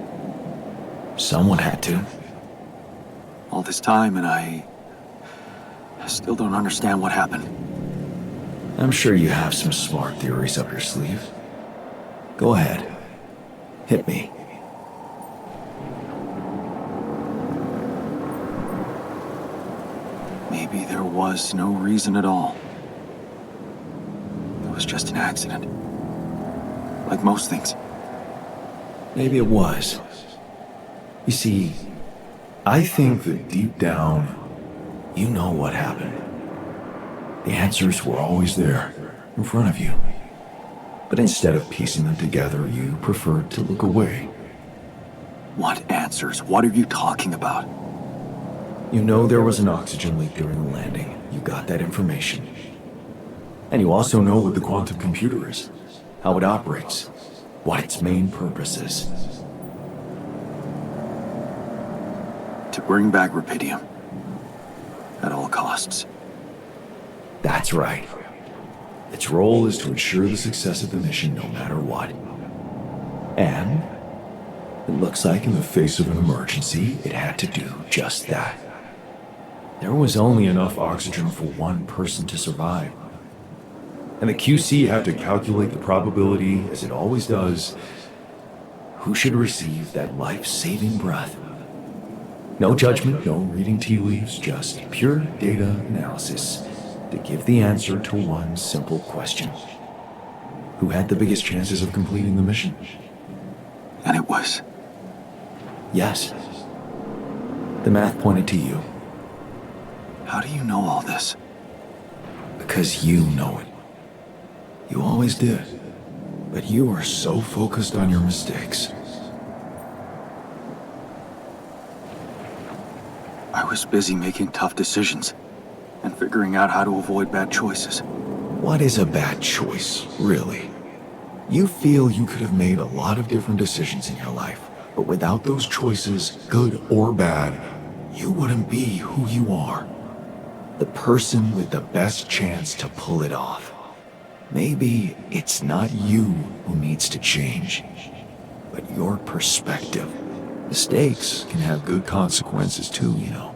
Someone had to. All this time and I still don't understand what happened. I'm sure you have some smart theories up your sleeve. Go ahead. Hit me. Maybe there was no reason at all. It was just an accident. Like most things. Maybe it was. You see, I think that deep down, you know what happened. The answers were always there, in front of you. But instead of piecing them together, you preferred to look away. What answers? What are you talking about? You know there was an oxygen leak during the landing. You got that information. And you also know what the quantum computer is, how it operates, what its main purpose is. To bring back Rapidium. At all costs. That's right. Its role is to ensure the success of the mission no matter what. And it looks like in the face of an emergency, it had to do just that. There was only enough oxygen for one person to survive. And the QC had to calculate the probability, as it always does, who should receive that life-saving breath. No judgment, no reading tea leaves, just pure data analysis to give the answer to one simple question. Who had the biggest chances of completing the mission? And it was. Yes. The math pointed to you. How do you know all this? Because you know it. You always did. But you are so focused on your mistakes. I was busy making tough decisions and figuring out how to avoid bad choices. What is a bad choice, really? You feel you could have made a lot of different decisions in your life, but without those choices, good or bad, you wouldn't be who you are. The person with the best chance to pull it off. Maybe it's not you who needs to change, but your perspective. Mistakes can have good consequences too, you know.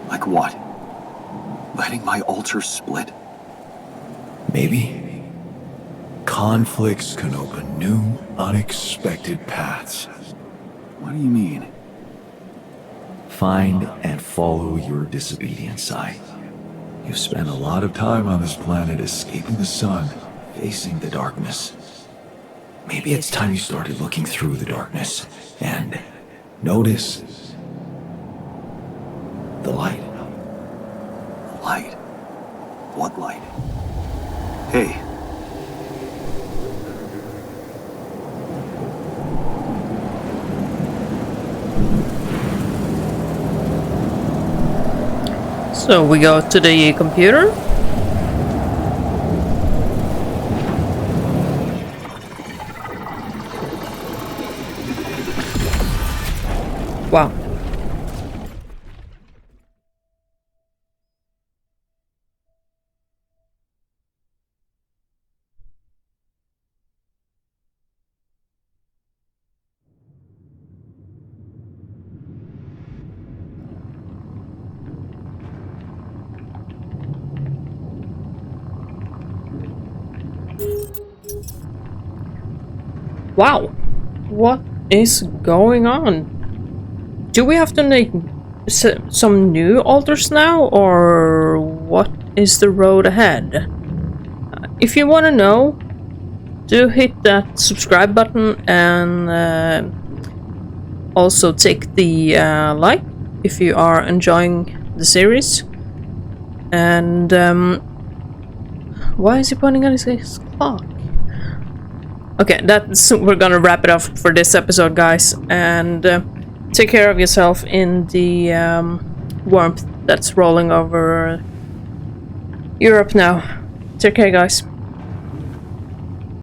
Like what? Letting my altar split? Maybe. Conflicts can open new, unexpected paths. What do you mean? Find and follow your disobedient side. You've spent a lot of time on this planet escaping the sun, facing the darkness. Maybe it's time you started looking through the darkness and notice the light. Light? What light? Hey. So we go to the computer. Wow. Wow. What is going on? Do we have to make some new altars now, or what is the road ahead? if you want to know, do hit that subscribe button, and also take the like if you are enjoying the series. And why is he pointing at his clock? Okay, we're gonna wrap it up for this episode, guys, and take care of yourself in the warmth that's rolling over Europe now. Take care, guys.